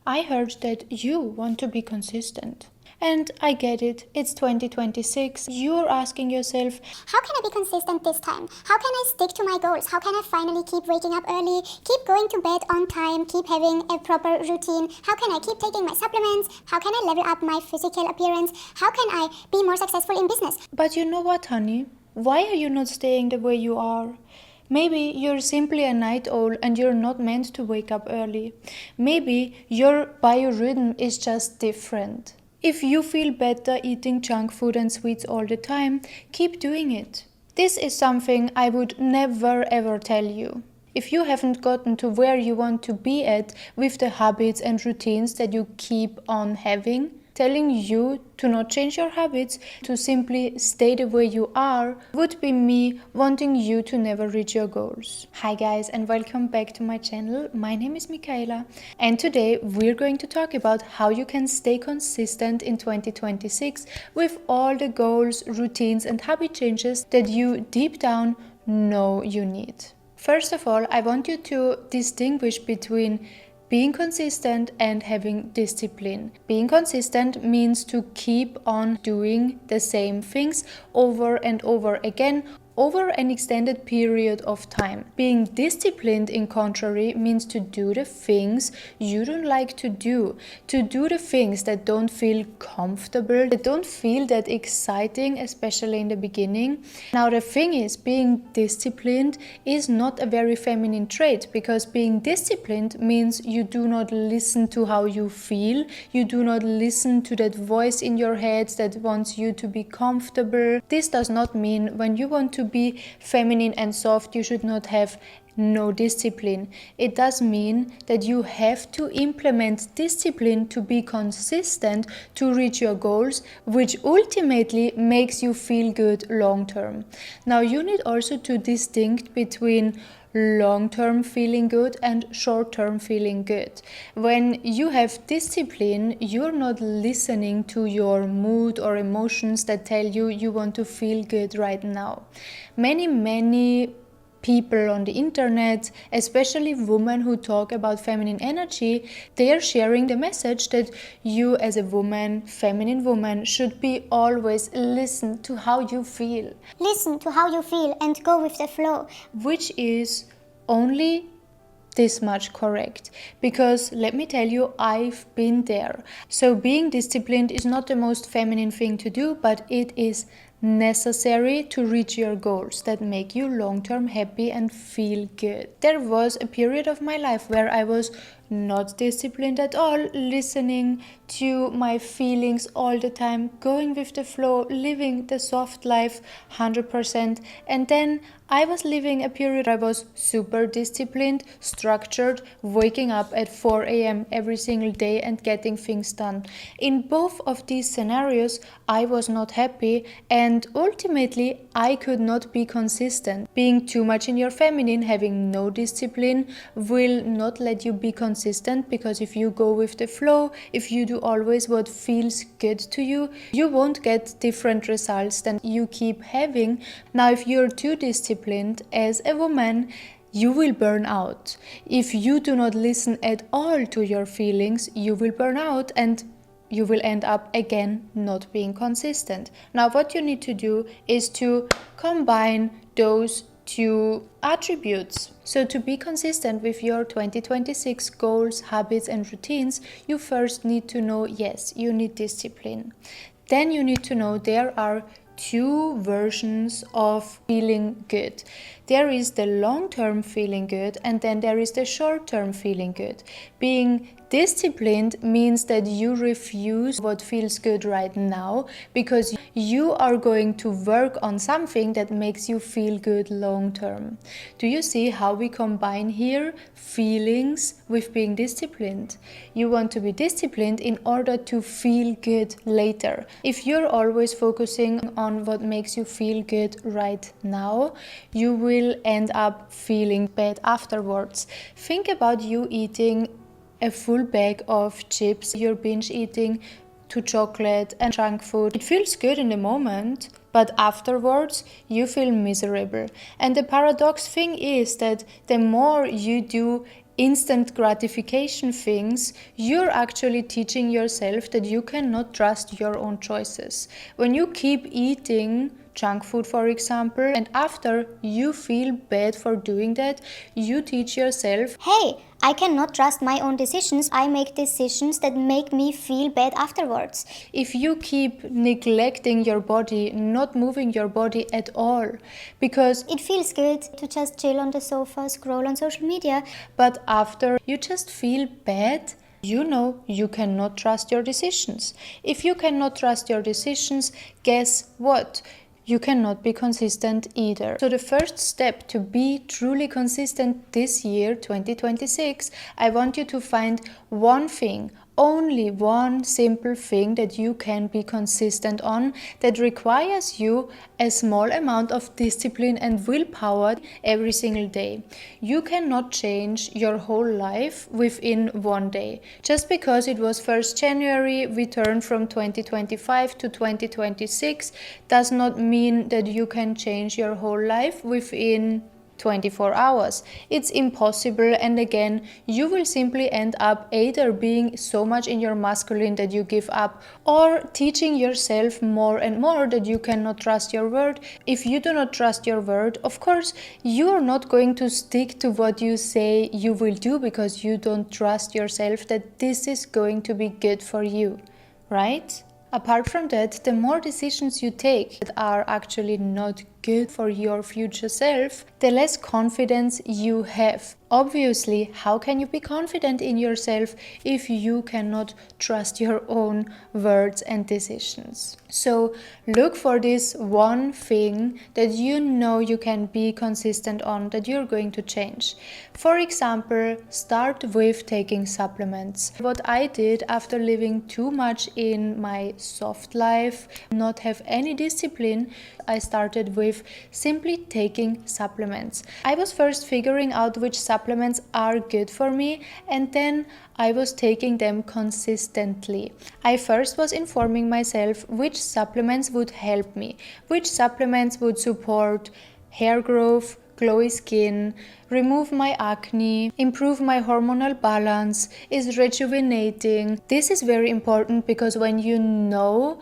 I heard that you want to be consistent. And I get it, it's 2026. You're asking yourself, how can I be consistent this time? How can I stick to my goals? How can I finally keep waking up early, keep going to bed on time, keep having a proper routine? How can I keep taking my supplements? How can I level up my physical appearance? How can I be more successful in business? but you know what, honey? Why are you not staying the way you are? Maybe you're simply a night owl and you're not meant to wake up early. Maybe your biorhythm is just different. If you feel better eating junk food and sweets all the time, keep doing it. This is something I would never ever tell you. If you haven't gotten to where you want to be at with the habits and routines that you keep on having, telling you to not change your habits, to simply stay the way you are, would be me wanting you to never reach your goals. Hi guys, and welcome back to my channel. My name is Michaela, and today we're going to talk about how you can stay consistent in 2026 with all the goals, routines and habit changes that you deep down know you need. First of all, I want you to distinguish between being consistent and having discipline. Being consistent means to keep on doing the same things over and over again over an extended period of time. Being disciplined, in contrary, means to do the things you don't like to do the things that don't feel comfortable, that don't feel that exciting, especially in the beginning. Now the thing is, being disciplined is not a very feminine trait, because being disciplined means you do not listen to how you feel, you do not listen to that voice in your head that wants you to be comfortable. This does not mean when you want to be feminine and soft, you should not have no discipline. It does mean that you have to implement discipline to be consistent to reach your goals, which ultimately makes you feel good long term. Now you need also to distinguish between long-term feeling good and short-term feeling good. When you have discipline, you're not listening to your mood or emotions that tell you you want to feel good right now. Many people on the internet, especially women who talk about feminine energy, they are sharing the message that you as a woman, feminine woman, should be always listen to how you feel. Listen to how you feel and go with the flow. Which is only this much correct, because let me tell you, I've been there. So being disciplined is not the most feminine thing to do, but it is necessary to reach your goals that make you long-term happy and feel good. There was a period of my life where I was not disciplined at all, listening to my feelings all the time, going with the flow, living the soft life 100%. And then I was living a period I was super disciplined, structured, waking up at 4 a.m. every single day and getting things done. In both of these scenarios, I was not happy, and ultimately I could not be consistent. Being too much in your feminine, having no discipline, will not let you be consistent, because if you go with the flow, if you do always what feels good to you, you won't get different results than you keep having. Now, if you're too disciplined as a woman, you will burn out. If you do not listen at all to your feelings, you will burn out and you will end up again not being consistent. Now what you need to do is to combine those two attributes. So to be consistent with your 2026 goals, habits and routines, you first need to know, yes, you need discipline. Then you need to know there are two versions of feeling good. There is the long-term feeling good, and then there is the short-term feeling good. Being disciplined means that you refuse what feels good right now, because you are going to work on something that makes you feel good long term. Do you see how we combine here feelings with being disciplined? You want to be disciplined in order to feel good later. If you're always focusing on what makes you feel good right now, you will end up feeling bad afterwards. Think about you eating a full bag of chips, you're binge eating to chocolate and junk food. It feels good in the moment, but afterwards you feel miserable. And the paradox thing is that the more you do instant gratification things, you're actually teaching yourself that you cannot trust your own choices. When you keep eating junk food, for example, and after you feel bad for doing that, you teach yourself, hey, I cannot trust my own decisions. I make decisions that make me feel bad afterwards. if you keep neglecting your body, not moving your body at all, because It feels good to just chill on the sofa, scroll on social media. but after you just feel bad, you know you cannot trust your decisions. If you cannot trust your decisions, guess what? You cannot be consistent either. So the first step to be truly consistent this year, 2026, I want you to find one thing, only one simple thing that you can be consistent on, that requires you a small amount of discipline and willpower every single day. You cannot change your whole life within one day. Just because it was 1st January, we turned from 2025 to 2026, does not mean that you can change your whole life within 24 hours. It's impossible, and again, you will simply end up either being so much in your masculine that you give up, or teaching yourself more and more that you cannot trust your word. If you do not trust your word, of course, you are not going to stick to what you say you will do, because you don't trust yourself that this is going to be good for you, right? Apart from that, the more decisions you take that are actually not good for your future self, the less confidence you have. Obviously, how can you be confident in yourself if you cannot trust your own words and decisions? So look for this one thing that you know you can be consistent on, that you're going to change. For example, start with taking supplements. What I did after living too much in my soft life, not have any discipline, I started with simply taking supplements. I was first figuring out which supplements are good for me, and then I was taking them consistently. I first was informing myself which supplements would help me, which supplements would support hair growth, glowy skin, remove my acne, improve my hormonal balance, is rejuvenating. This is very important, because when you know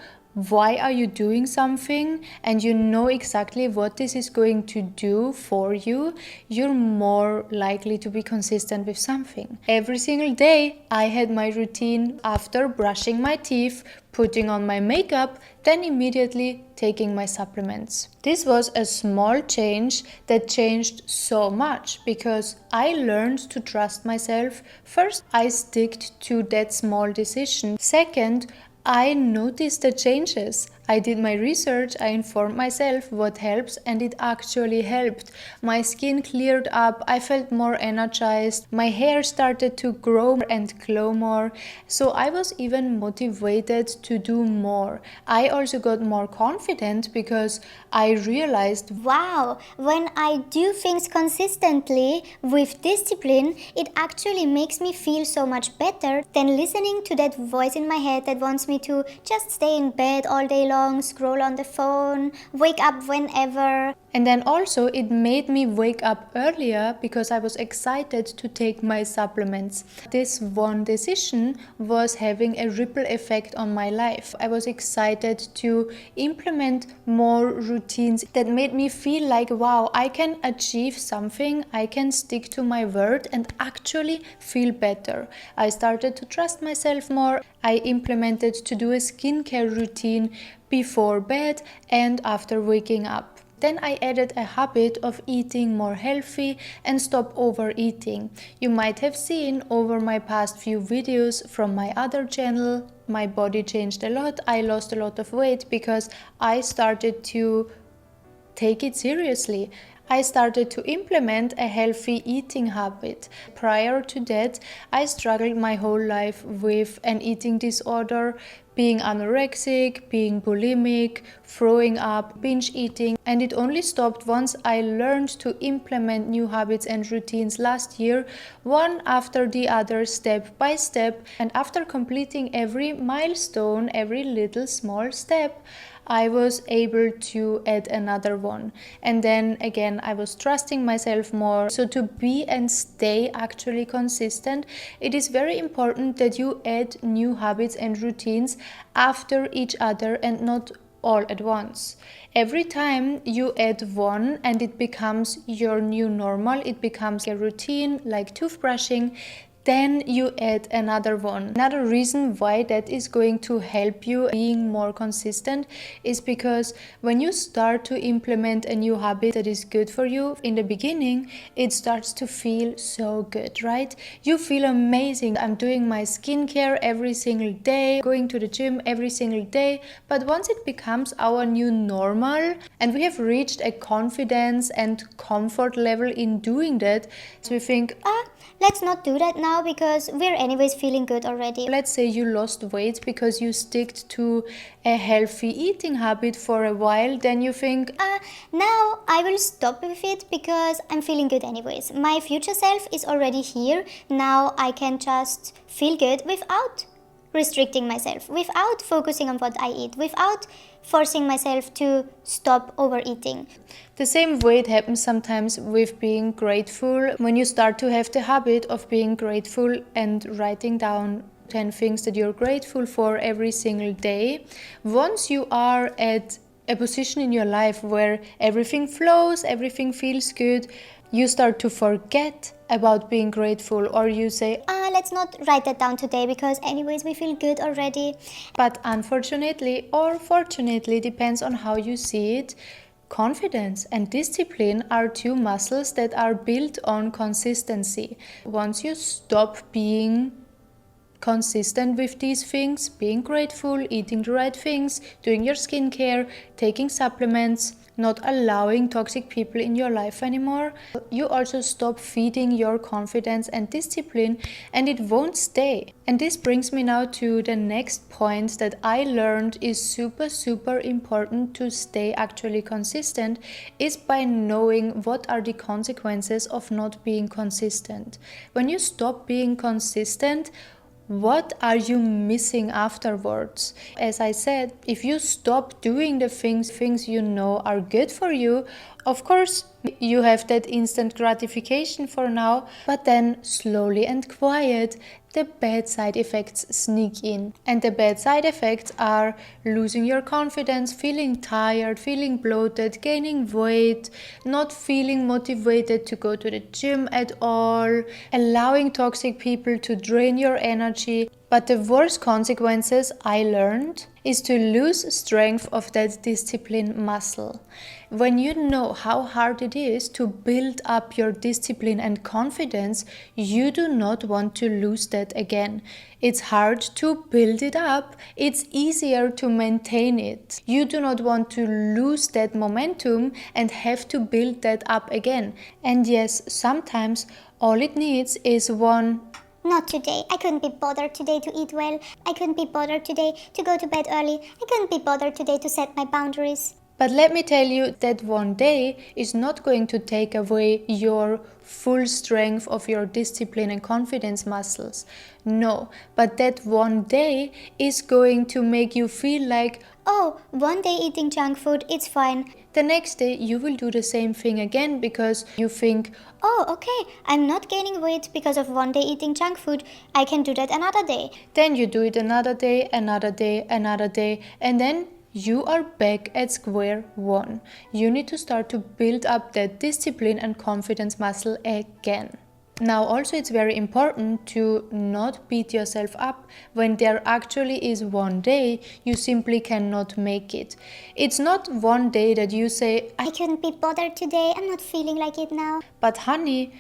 why are you doing something and you know exactly what this is going to do for you, you're more likely to be consistent with something. Every single day I had my routine after brushing my teeth, putting on my makeup, then immediately taking my supplements. This was a small change that changed so much, because I learned to trust myself. First, I sticked to that small decision. Second, I noticed the changes. I did my research, I informed myself what helps, and it actually helped. My skin cleared up, I felt more energized, my hair started to grow and glow more, so I was even motivated to do more. I also got more confident, because I realized, Wow, when I do things consistently with discipline, it actually makes me feel so much better than listening to that voice in my head that wants me to just stay in bed all day long, scroll on the phone, wake up whenever. and then also it made me wake up earlier, because I was excited to take my supplements. This one decision was having a ripple effect on my life. I was excited to implement more routines that made me feel like, wow, I can achieve something, I can stick to my word and actually feel better. I started to trust myself more. I implemented to do a skincare routine before bed and after waking up. Then I added a habit of eating more healthy and stop overeating. You might have seen over my past few videos from my other channel, my body changed a lot. I lost a lot of weight because I started to take it seriously. I started to implement a healthy eating habit. Prior to that, I struggled my whole life with an eating disorder being anorexic, being bulimic, throwing up, binge eating. And it only stopped once I learned to implement new habits and routines last year, one after the other, step by step. And after completing every milestone, every little small step, I was able to add another one. And then again, I was trusting myself more. So to be and stay actually consistent, it is very important that you add new habits and routines after each other and not all at once. Every time you add one and it becomes your new normal, it becomes a routine like toothbrushing, then you add another one. Another reason why that is going to help you being more consistent is because when you start to implement a new habit that is good for you, in the beginning, it starts to feel so good, right? You feel amazing. I'm doing my skincare every single day, going to the gym every single day. But once it becomes our new normal and we have reached a confidence and comfort level in doing that, so we think, let's not do that now because we're anyways feeling good already. let's say you lost weight because you stick to a healthy eating habit for a while, then you think, Now I will stop with it because I'm feeling good anyways. My future self is already here. Now I can just feel good without restricting myself, without focusing on what I eat, without forcing myself to stop overeating. the same way it happens sometimes with being grateful. When you start to have the habit of being grateful and writing down 10 things that you're grateful for every single day, once you are at a position in your life where everything flows, everything feels good, you start to forget about being grateful, or you say, Let's not write that down today because anyways we feel good already. but unfortunately or fortunately, depends on how you see it, confidence and discipline are two muscles that are built on consistency. Once you stop being consistent with these things, being grateful, eating the right things, doing your skincare, taking supplements, not allowing toxic people in your life anymore, you also stop feeding your confidence and discipline, and it won't stay. And this brings me now to the next point that I learned is super important to stay actually consistent, is by knowing what are the consequences of not being consistent. When you stop being consistent, what are you missing afterwards? As I said, if you stop doing the things you know are good for you, of course you have that instant gratification for now, but then slowly and quiet, the bad side effects sneak in. And the bad side effects are losing your confidence, feeling tired, feeling bloated, gaining weight, not feeling motivated to go to the gym at all, allowing toxic people to drain your energy. But the worst consequences I learned is to lose strength of that discipline muscle. When you know how hard it is to build up your discipline and confidence, you do not want to lose that again. It's hard to build it up, it's easier to maintain it. You do not want to lose that momentum and have to build that up again. And yes, sometimes all it needs is one Not today. I couldn't be bothered today to eat well. I couldn't be bothered today to go to bed early. I couldn't be bothered today to set my boundaries. But let me tell you that one day is not going to take away your full strength of your discipline and confidence muscles. No, but that one day is going to make you feel like, Oh, one day eating junk food, it's fine. the next day you will do the same thing again because you think, Oh, okay, I'm not gaining weight because of one day eating junk food. I can do that another day. then you do it another day, another day, another day, and then you are back at square one. You need to start to build up that discipline and confidence muscle again. Now also it's very important to not beat yourself up when there actually is one day you simply cannot make it. It's not one day that you say, I couldn't be bothered today. I'm not feeling like it now. but honey,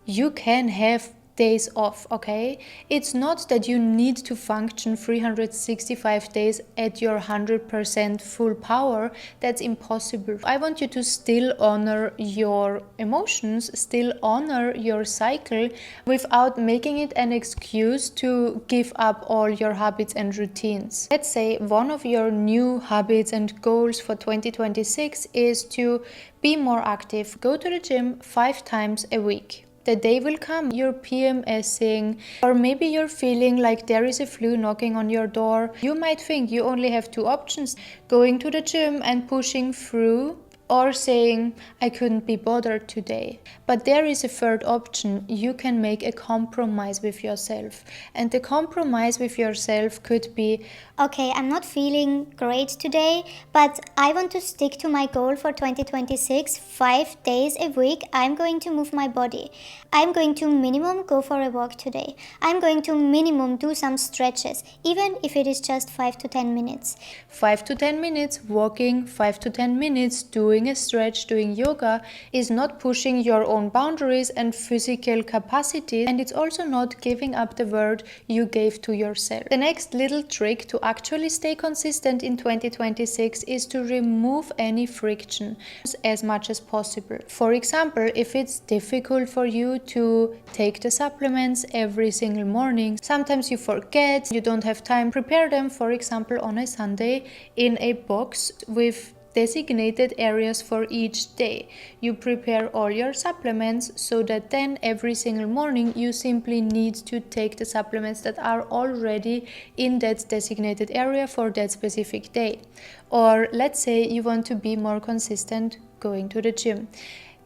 you can have days off, okay? It's not that you need to function 365 days at your 100% full power. That's impossible. I want you to still honor your emotions, still honor your cycle without making it an excuse to give up all your habits and routines. Let's say one of your new habits and goals for 2026 is to be more active. Go to the gym 5 times a week. The day will come, you're PMSing, or maybe you're feeling like there is a flu knocking on your door. You might think you only have 2 options: going to the gym and pushing through, or saying, I couldn't be bothered today. But there is a third option. You can make a compromise with yourself. And the compromise with yourself could be, okay, I'm not feeling great today, but I want to stick to my goal for 2026, 5 days a week. I'm going to move my body. I'm going to minimum go for a walk today. I'm going to minimum do some stretches, even if it is just 5 to 10 minutes. 5 to 10 minutes walking, 5 to 10 minutes doing a stretch, doing yoga is not pushing your own boundaries and physical capacity, and it's also not giving up the word you gave to yourself. The next little trick to actually stay consistent in 2026 is to remove any friction as much as possible. For example, if it's difficult for you to take the supplements every single morning, sometimes you forget, you don't have time, prepare them, for example, on a Sunday in a box with designated areas for each day. You prepare all your supplements so that then every single morning you simply need to take the supplements that are already in that designated area for that specific day. Or let's say you want to be more consistent going to the gym.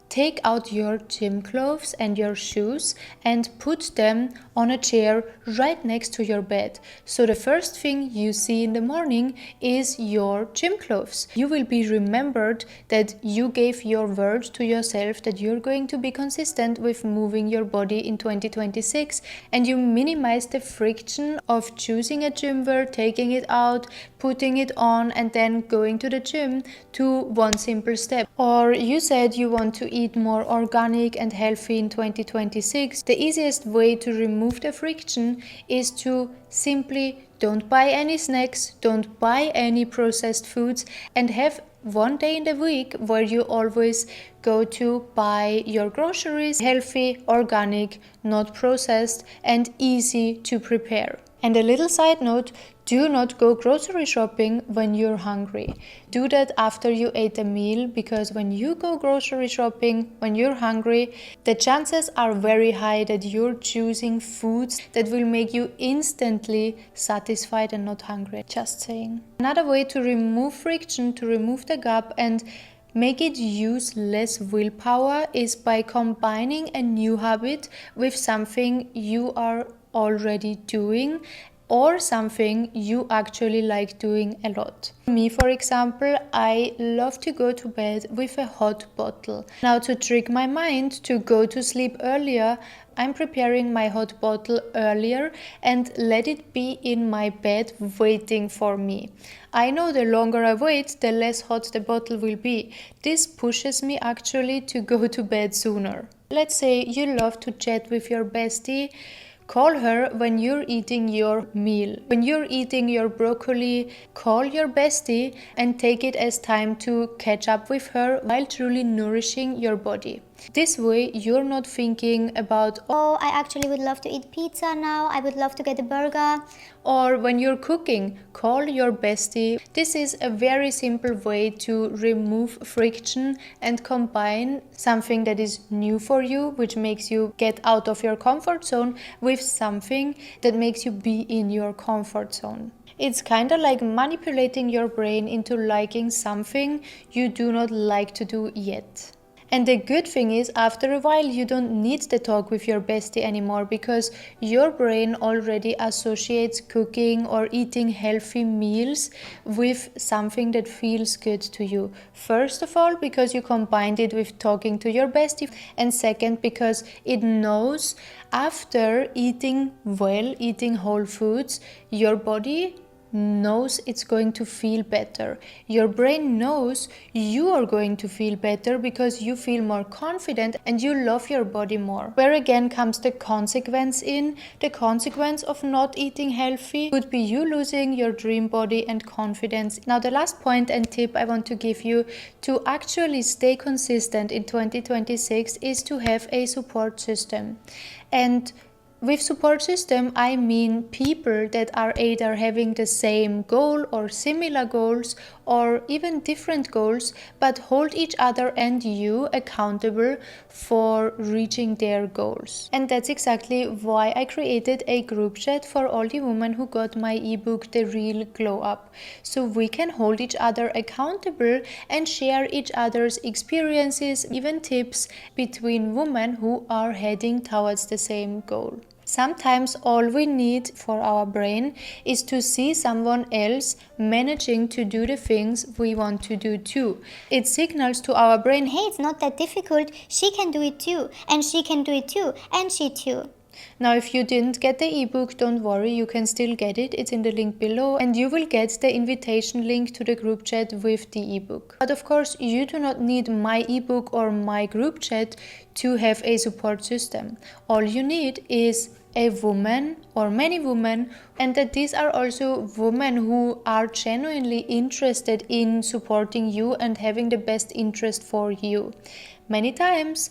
Take out your gym clothes and your shoes and put them on a chair right next to your bed. So the first thing you see in the morning is your gym clothes. You will be remembered that you gave your word to yourself that you're going to be consistent with moving your body in 2026, and you minimize the friction of choosing a gym wear, taking it out, putting it on, and then going to the gym to one simple step. Or you said you want to eat more organic and healthy in 2026. The easiest way to remove the friction is to simply don't buy any snacks, don't buy any processed foods, and have one day in the week where you always go to buy your groceries, healthy, organic, not processed, and easy to prepare. And a little side note, do not go grocery shopping when you're hungry. Do that after you ate a meal, because when you go grocery shopping when you're hungry, the chances are very high that you're choosing foods that will make you instantly satisfied and not hungry. Just saying. Another way to remove friction, to remove the gap and make it use less willpower is by combining a new habit with something you are already doing or something you actually like doing a lot. Me, for example, I love to go to bed with a hot bottle. Now, to trick my mind to go to sleep earlier, I'm preparing my hot bottle earlier and let it be in my bed waiting for me. I know the longer I wait, the less hot the bottle will be. This pushes me actually to go to bed sooner. Let's say you love to chat with your bestie. Call her when you're eating your meal. When you're eating your broccoli, call your bestie and take it as time to catch up with her while truly nourishing your body. This way, you're not thinking about, oh, I actually would love to eat pizza now, I would love to get a burger. Or when you're cooking, call your bestie. This is a very simple way to remove friction and combine something that is new for you, which makes you get out of your comfort zone, with something that makes you be in your comfort zone. It's kind of like manipulating your brain into liking something you do not like to do yet. And the good thing is, after a while, you don't need the talk with your bestie anymore, because your brain already associates cooking or eating healthy meals with something that feels good to you. First of all, because you combined it with talking to your bestie, and second, because it knows after eating well, eating whole foods, your body knows it's going to feel better. Your brain knows you are going to feel better because you feel more confident and you love your body more. Where again comes the consequence in. The consequence of not eating healthy could be you losing your dream body and confidence. Now the last point and tip I want to give you to actually stay consistent in 2026 is to have a support system. And with support system, I mean people that are either having the same goal or similar goals or even different goals, but hold each other and you accountable for reaching their goals. And that's exactly why I created a group chat for all the women who got my ebook, The Real Glow Up. So we can hold each other accountable and share each other's experiences, even tips between women who are heading towards the same goal. Sometimes all we need for our brain is to see someone else managing to do the things we want to do too. It signals to our brain, Hey, it's not that difficult. She can do it too. And she can do it too. And she too. Now, if you didn't get the ebook, don't worry, you can still get it. It's in the link below and you will get the invitation link to the group chat with the ebook. But of course, you do not need my ebook or my group chat to have a support system. All you need is a woman or many women, and that these are also women who are genuinely interested in supporting you and having the best interest for you. Many times,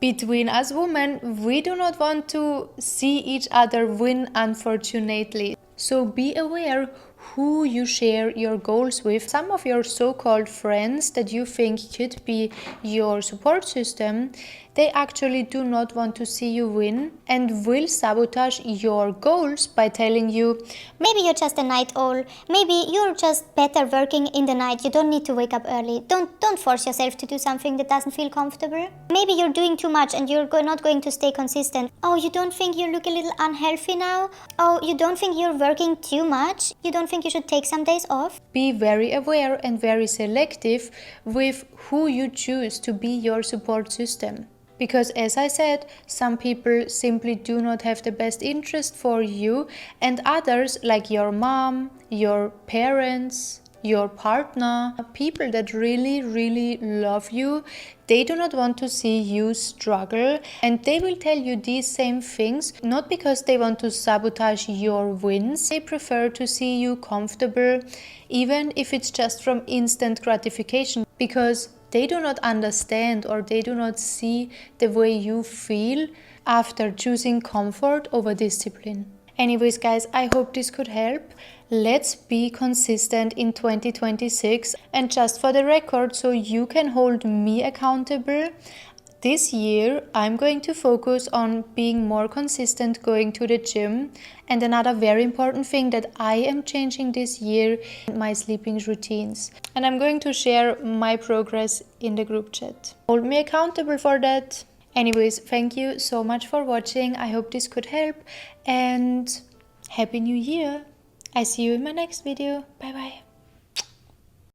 between us women, we do not want to see each other win, unfortunately. So be aware who you share your goals with. Some of your so-called friends that you think could be your support system, they actually do not want to see you win and will sabotage your goals by telling you, maybe you're just a night owl. Maybe you're just better working in the night. You don't need to wake up early. Don't force yourself to do something that doesn't feel comfortable. Maybe you're doing too much and you're not going to stay consistent. Oh, you don't think you look a little unhealthy now? Oh, you don't think you're working too much? You don't think you should take some days off? Be very aware and very selective with who you choose to be your support system. Because as I said, some people simply do not have the best interest for you, and others, like your mom, your parents, your partner, people that really love you, they do not want to see you struggle, and they will tell you these same things not because they want to sabotage your wins. They prefer to see you comfortable, even if it's just from instant gratification, because they do not understand or they do not see the way you feel after choosing comfort over discipline. Anyways, guys, I hope this could help. Let's be consistent in 2026. And just for the record, so you can hold me accountable, this year I'm going to focus on being more consistent going to the gym. And another very important thing that I am changing this year, my sleeping routines. And I'm going to share my progress in the group chat. Hold me accountable for that. Anyways, thank you so much for watching. I hope this could help and Happy New Year. I see you in my next video. Bye bye.